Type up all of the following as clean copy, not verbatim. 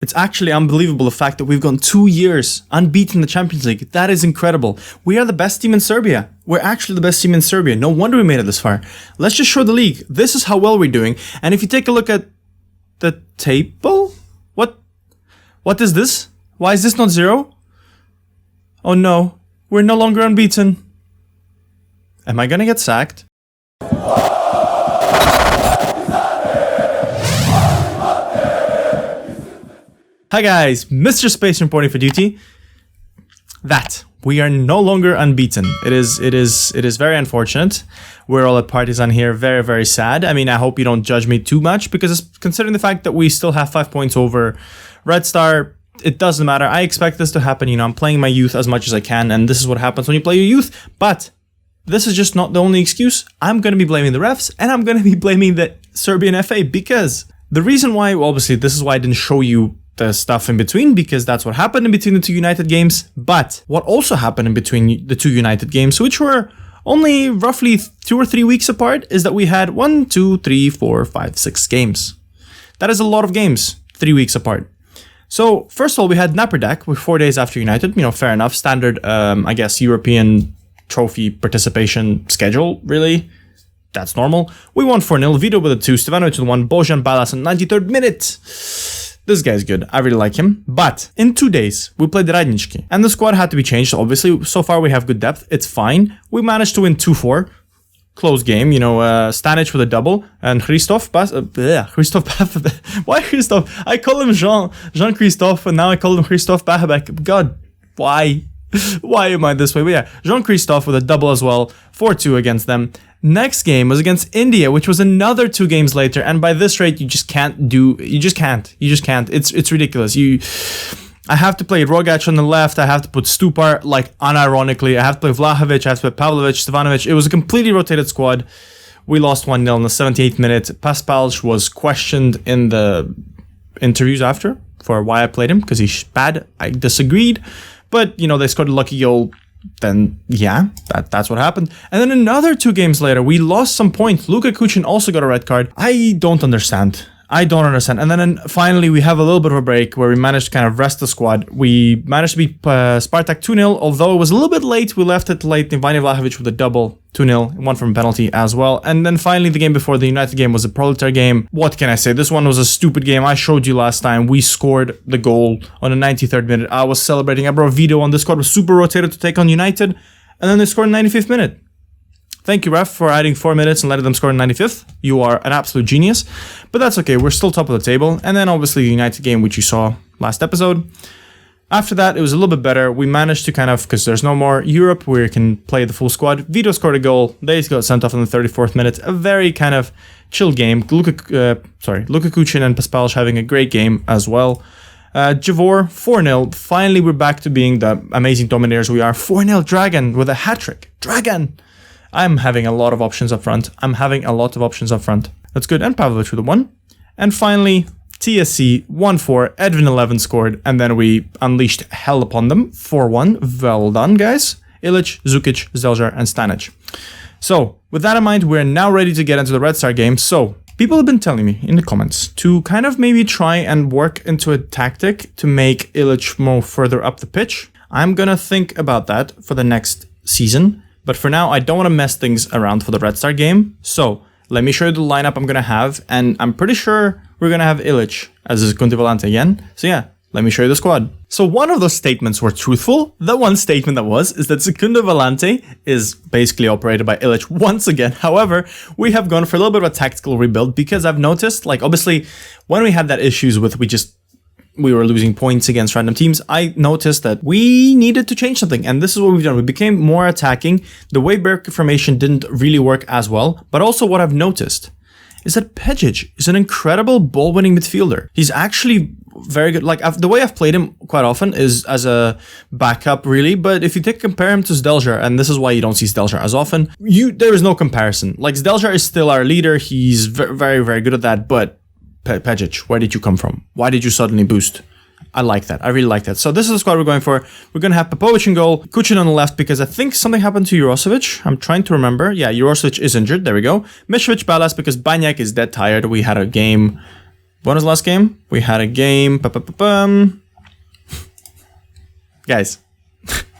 It's actually unbelievable the fact that we've gone 2 years unbeaten in the Champions League. That is incredible. We are the best team in Serbia. We're actually the best team in Serbia. No wonder we made it this far. Let's just show the league. This is how well we're doing. And if you take a look at the table, what is this? Why is this not 0? Oh no, we're no longer unbeaten. Am I gonna get sacked? Hi guys, MrSpaceman reporting for duty. That we are no longer unbeaten. It is very unfortunate. We're all at Partizan here, very, very sad. I mean, I hope you don't judge me too much because considering the fact that we still have 5 points over Red Star, it doesn't matter. I expect this to happen. You know, I'm playing my youth as much as I can, and this is what happens when you play your youth. But this is just not the only excuse. I'm going to be blaming the refs, and I'm going to be blaming the Serbian FA because the reason why, well, obviously, this is why I didn't show you the stuff in between, because that's what happened in between the two United games. But what also happened in between the two United games, which were only roughly 2 or 3 weeks apart, is that we had 1, 2, 3, 4, 5, 6 games. That is a lot of games, 3 weeks apart. So first of all, we had Napredak with 4 days after United. You know, fair enough, standard, I guess, European trophy participation schedule, really. That's normal. We won 4-0, Vito with a 2, Stevanovic with 1, Bojan Balas in 93rd minute. This guy's good. I really like him. But in 2 days, we played Radnički. And the squad had to be changed, obviously. So far, we have good depth. It's fine. We managed to win 2-4. Close game, you know, Stanic with a double. And Christoph why Christoph? I call him Jean-Christophe, and now I call him Christoph Bahabek. God, why? Why am I this way? But yeah, Jean-Christophe with a double as well. 4-2 against them. Next game was against India, which was another 2 games later. And by this rate, you just can't. It's ridiculous. I have to play Rogac on the left. I have to put Stupar, like, unironically. I have to play Vlahovic. I have to play Pavlovic, Stevanovic. It was a completely rotated squad. We lost 1-0 in the 78th minute. Paspalj was questioned in the interviews after for why I played him, because he's bad. I disagreed. But, you know, they scored a lucky goal. Then, yeah, that's what happened. And then another 2 games later, we lost some points. Luka Kuchin also got a red card. I don't understand. And then finally, we have a little bit of a break where we managed to kind of rest the squad. We managed to beat Spartak 2-0, although it was a little bit late. We left it late. Vanja Vlahovic with a double, 2-0, one from penalty as well. And then finally, the game before the United game was a Proletar game. What can I say? This one was a stupid game. I showed you last time. We scored the goal on the 93rd minute. I was celebrating. I brought Vito on. The squad was super rotated to take on United. And then they scored in the 95th minute. Thank you, ref, for adding 4 minutes and letting them score in 95th. You are an absolute genius. But that's okay. We're still top of the table. And then obviously the United game, which you saw last episode. After that, it was a little bit better. We managed to kind of, because there's no more Europe where you can play the full squad. Vito scored a goal. They got sent off in the 34th minute. A very kind of chill game. Luka Kuchin and Paspalj having a great game as well. Javor, 4-0. Finally, we're back to being the amazing dominators we are. 4-0 Dragan with a hat-trick. Dragan! I'm having a lot of options up front. That's good. And Pavlovic with a 1. And finally, TSC 1-4. Edwin 11 scored. And then we unleashed hell upon them. 4-1. Well done, guys. Ilic, Zukic, Zeljar, and Stanic. So, with that in mind, we're now ready to get into the Red Star game. So, people have been telling me in the comments to kind of maybe try and work into a tactic to make Ilic move further up the pitch. I'm gonna think about that for the next season. But for now, I don't want to mess things around for the Red Star game. So let me show you the lineup I'm going to have. And I'm pretty sure we're going to have Ilic as a Kuntivalante again. So yeah, let me show you the squad. So one of those statements were truthful. The one statement that is that Secunda Volante is basically operated by Ilic once again. However, we have gone for a little bit of a tactical rebuild because I've noticed, like, obviously, when we had that issues with we were losing points against random teams, I noticed that we needed to change something. And this is what we've done. We became more attacking. The way Berk formation didn't really work as well. But also what I've noticed is that Pejic is an incredible ball-winning midfielder. He's actually very good. Like, the way I've played him quite often is as a backup, really. But if you compare him to Zdjeljar, and this is why you don't see Zdjeljar as often, there is no comparison. Like, Zdjeljar is still our leader. He's very, very good at that. But Pejic, where did you come from? Why did you suddenly boost? I like that. I really like that. So this is the squad we're going for. We're going to have Popovic in goal, Kuchin on the left because I think something happened to Jurosevic. I'm trying to remember. Yeah, Jurosevic is injured. There we go. Mišovic, Balas because Banyak is dead tired. We had a game When was the last game? We had a game. Guys.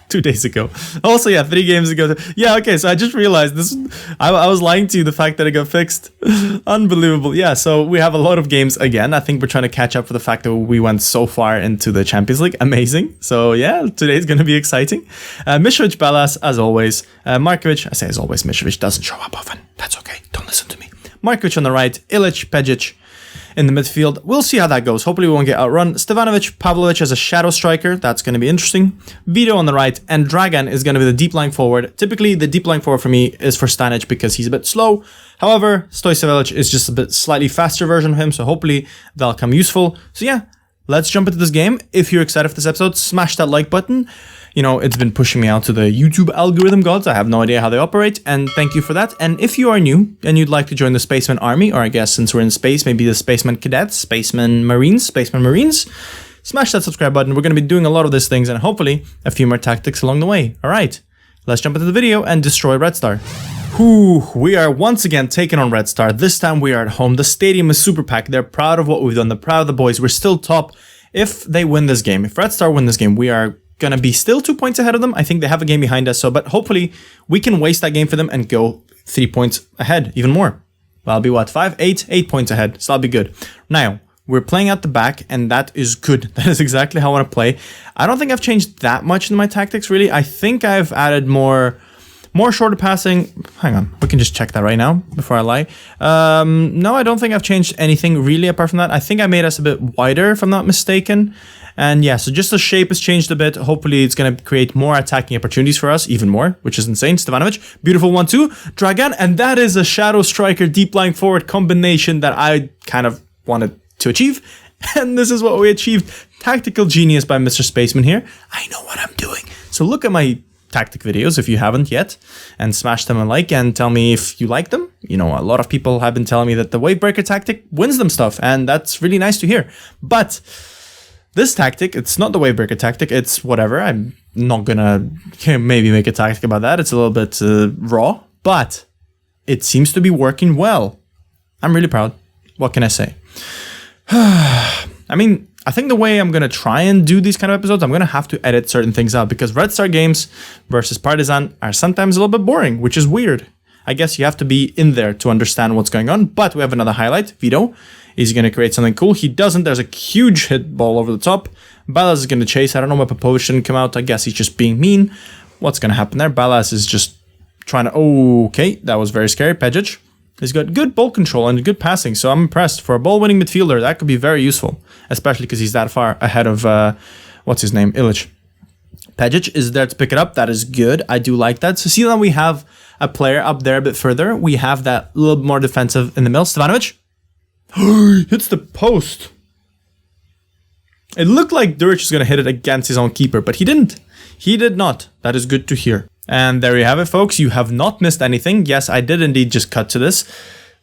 2 days ago. Also, yeah, 3 games ago. Yeah, okay, so I just realized this. I was lying to you, the fact that it got fixed. Unbelievable. Yeah, so we have a lot of games again. I think we're trying to catch up for the fact that we went so far into the Champions League. Amazing. So, yeah, today's going to be exciting. Mitrovic, Ballas, as always. Markovic, I say as always, Mitrovic doesn't show up often. That's okay. Don't listen to me. Markovic on the right. Ilic, Pejic in the midfield. We'll see how that goes. Hopefully we won't get outrun. Stevanovic, Pavlovic as a shadow striker. That's going to be interesting. Vito on the right. And Dragan is going to be the deep lying forward. Typically, the deep lying forward for me is for Stanic because he's a bit slow. However, Stojcevic is just a bit slightly faster version of him. So hopefully that'll come useful. So yeah, let's jump into this game. If you're excited for this episode, smash that like button. You know, it's been pushing me out to the YouTube algorithm gods. I have no idea how they operate, and thank you for that. And if you are new and you'd like to join the Spaceman Army, or I guess since we're in space, maybe the Spaceman Cadets, Spaceman Marines, smash that subscribe button. We're going to be doing a lot of these things and hopefully a few more tactics along the way. All right, let's jump into the video and destroy Red Star. Whew, we are once again taking on Red Star. This time we are at home. The stadium is super packed. They're proud of what we've done. They're proud of the boys. We're still top. If they win this game, if Red Star win this game, we are gonna be still 2 points ahead of them. I think they have a game behind us, so but hopefully we can waste that game for them and go 3 points ahead, even more. That'll be what, 8 points ahead, so that'll be good. Now, we're playing out the back, and that is good. That is exactly how I want to play. I don't think I've changed that much in my tactics, really. I think I've added more shorter passing. Hang on, we can just check that right now before I lie. No, I don't think I've changed anything really apart from that. I think I made us a bit wider, if I'm not mistaken. And yeah, so just the shape has changed a bit. Hopefully it's going to create more attacking opportunities for us, even more, which is insane. Stevanovic, beautiful 1-2. Dragan, and that is a shadow striker, deep lying forward combination that I kind of wanted to achieve. And this is what we achieved. Tactical genius by MrSpaceman here. I know what I'm doing. So look at my tactic videos if you haven't yet, and smash them a like and tell me if you like them. You know, a lot of people have been telling me that the wave breaker tactic wins them stuff, and that's really nice to hear. But this tactic, it's not the wave breaker tactic, it's whatever. I'm not gonna maybe make a tactic about that. It's a little bit raw, but it seems to be working well. I'm really proud. What can I say? I mean, I think the way I'm going to try and do these kind of episodes, I'm going to have to edit certain things out because Red Star games versus Partizan are sometimes a little bit boring, which is weird. I guess you have to be in there to understand what's going on, but we have another highlight. Vito is going to create something cool. He doesn't. There's a huge hit ball over the top. Ballas is going to chase. I don't know why Popovic didn't come out. I guess he's just being mean. What's going to happen there? Ballas is just trying to... Okay, that was very scary. Pejic. He's got good ball control and good passing, so I'm impressed. For a ball-winning midfielder, that could be very useful, especially because he's that far ahead of, what's his name, Ilic. Pejic is there to pick it up. That is good. I do like that. So see that we have a player up there a bit further. We have that little bit more defensive in the middle. Stevanovic hits the post. It looked like Duric was going to hit it against his own keeper, but he didn't. He did not. That is good to hear. And there you have it, folks. You have not missed anything. Yes, I did indeed just cut to this.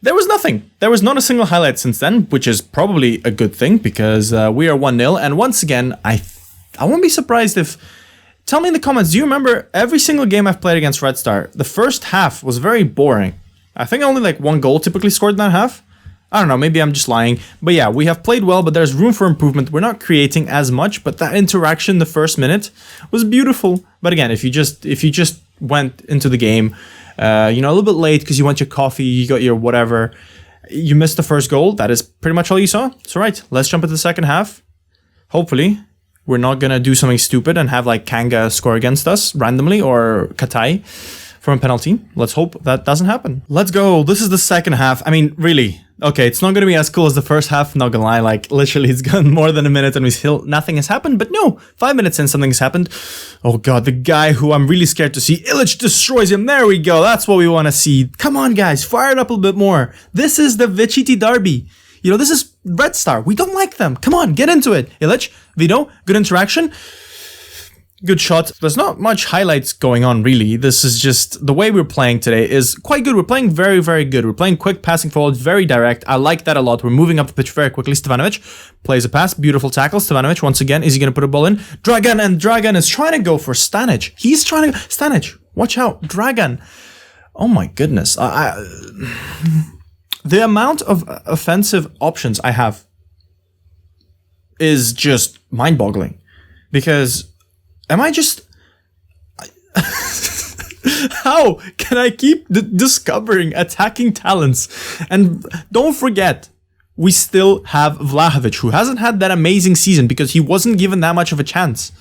There was nothing. There was not a single highlight since then, which is probably a good thing because we are 1-0. And once again, I won't be surprised if... Tell me in the comments, do you remember every single game I've played against Red Star? The first half was very boring. I think only like one goal typically scored in that half. I don't know, maybe I'm just lying. But yeah, we have played well, but there's room for improvement. We're not creating as much, but that interaction the first minute was beautiful. But again, if you just went into the game, a little bit late because you want your coffee, you got your whatever, you missed the first goal. That is pretty much all you saw. So right, let's jump into the second half. Hopefully, we're not going to do something stupid and have like Kanga score against us randomly or Katai from a penalty. Let's hope that doesn't happen. Let's go. This is the second half. I mean, really. Okay, it's not going to be as cool as the first half, not gonna lie, like, literally it's gone more than a minute and we still, nothing has happened, but no, 5 minutes in, something has happened. Oh god, the guy who I'm really scared to see, Ilic destroys him, there we go, that's what we want to see. Come on guys, fire it up a little bit more. This is the Viciti derby. You know, this is Red Star, we don't like them, come on, get into it. Ilic, Vito, good interaction. Good shot. There's not much highlights going on, really. This is just the way we're playing today is quite good. We're playing very, very good. We're playing quick passing forward, very direct. I like that a lot. We're moving up the pitch very quickly. Stevanovic plays a pass. Beautiful tackle. Stevanovic, once again, is he going to put a ball in? Dragan, and Dragan is trying to go for Stanic. He's trying to... Stanic, watch out. Dragan. Oh my goodness. The amount of offensive options I have is just mind-boggling. Because am I just... How can I keep discovering attacking talents? And don't forget, we still have Vlahovic, who hasn't had that amazing season because he wasn't given that much of a chance.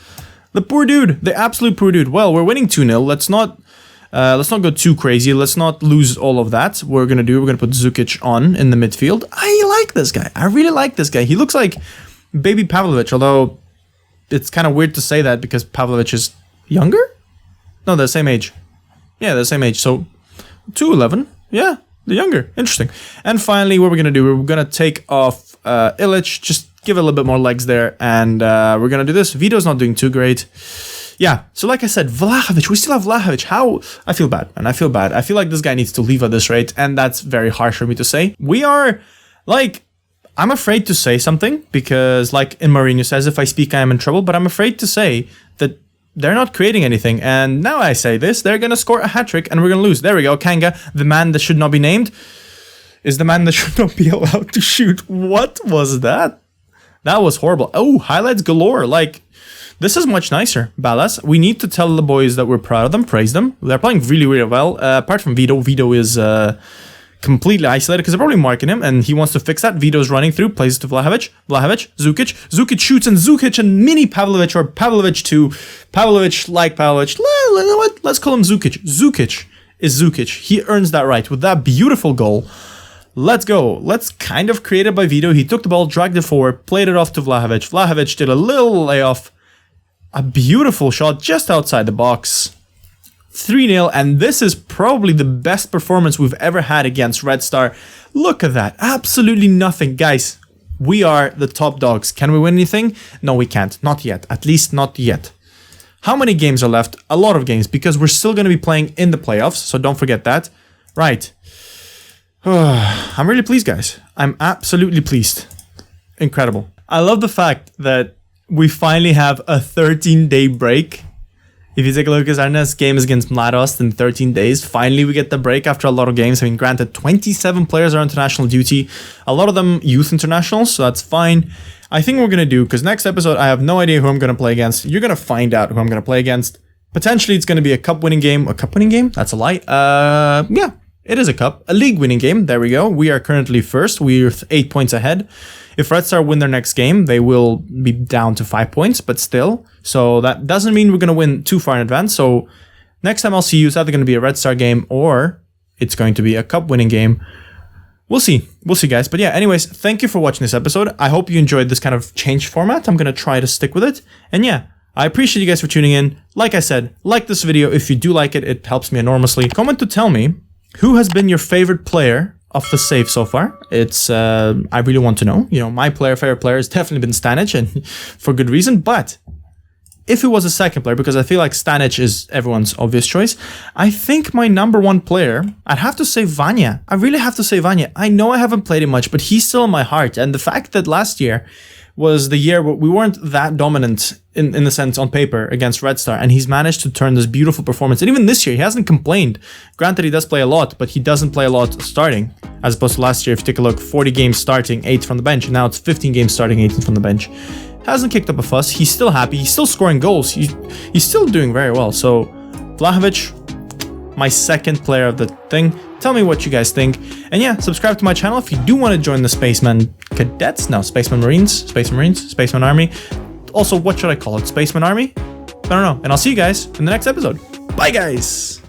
The poor dude, the absolute poor dude. Well, we're winning 2-0. Let's not go too crazy. Let's not lose all of that. We're gonna put Zukic on in the midfield. I like this guy. I really like this guy. He looks like baby Pavlovic, although it's kind of weird to say that because Pavlovic is younger? No, they're the same age. Yeah, they're the same age. So 2'11". Yeah, the younger. Interesting. And finally, what we're gonna do, we're gonna take off Illich, just give it a little bit more legs there, and we're gonna do this. Vito's not doing too great. Yeah, so like I said, Vlahovic, we still have Vlahovic. How? I feel bad, man. I feel bad. I feel like this guy needs to leave at this rate, and that's very harsh for me to say. We are, like, I'm afraid to say something, because like in Mourinho says, if I speak, I am in trouble, but I'm afraid to say that they're not creating anything, and now I say this, they're gonna score a hat-trick, and we're gonna lose. There we go, Kanga, the man that should not be named, is the man that should not be allowed to shoot. What was that? That was horrible. Oh, highlights galore. Like, this is much nicer, Ballas. We need to tell the boys that we're proud of them, praise them. They're playing really, really well. Apart from Vito, Vito is completely isolated because they're probably marking him, and he wants to fix that. Vito's running through, plays to Vlahovic, Zukic. Zukic shoots, and Zukic and mini Pavlovic, or Pavlovic to Pavlovic like Pavlovic. You know what? Let's call him Zukic. Zukic is Zukic. He earns that right with that beautiful goal. Let's go. Let's kind of create it by Vito. He took the ball, dragged it forward, played it off to Vlahovic. Vlahovic did a little layoff. A beautiful shot just outside the box. 3-0, and this is probably the best performance we've ever had against Red Star. Look at that. Absolutely nothing. Guys, we are the top dogs. Can we win anything? No, we can't. Not yet. At least not yet. How many games are left? A lot of games, because we're still going to be playing in the playoffs, so don't forget that. Right. I'm really pleased, guys. I'm absolutely pleased. Incredible. I love the fact that we finally have a 13-day break. If you take a look at our next game is against Mladost in 13 days. Finally, we get the break after a lot of games. I mean, granted, 27 players are on international duty. A lot of them youth internationals, so that's fine. I think we're going to do, because next episode, I have no idea who I'm going to play against. You're going to find out who I'm going to play against. Potentially, it's going to be a cup-winning game. A cup-winning game? That's a lie. Yeah, it is a cup. A league-winning game. There we go. We are currently first. We're 8 points ahead. If Red Star win their next game, they will be down to 5 points, but still. So that doesn't mean we're going to win too far in advance. So next time I'll see you, it's either going to be a Red Star game or it's going to be a cup winning game. We'll see. We'll see, guys. But yeah, anyways, thank you for watching this episode. I hope you enjoyed this kind of change format. I'm going to try to stick with it. And yeah, I appreciate you guys for tuning in. Like I said, like this video. If you do like it, it helps me enormously. Comment to tell me who has been your favorite player of the save so far. It's I really want to know. You know, my favorite player has definitely been Stanic, and for good reason. But if it was a second player, because I feel like Stanic is everyone's obvious choice, I think my number one player, I'd have to say Vanya. I really have to say Vanya. I know I haven't played him much, but he's still in my heart. And the fact that last year was the year where we weren't that dominant in the sense on paper against Red Star, and he's managed to turn this beautiful performance. And even this year, he hasn't complained. Granted, he does play a lot, but he doesn't play a lot starting, as opposed to last year. If you take a look, 40 games starting, 8 from the bench. Now it's 15 games starting, 18 from the bench. Hasn't kicked up a fuss. He's still happy. He's still scoring goals. He's still doing very well. So Vlahovic, my second player of the thing. Tell me what you guys think. And yeah, subscribe to my channel if you do want to join the Spaceman Cadets. No, Spaceman Marines, Spaceman Army. Also, what should I call it? Spaceman Army? I don't know. And I'll see you guys in the next episode. Bye, guys!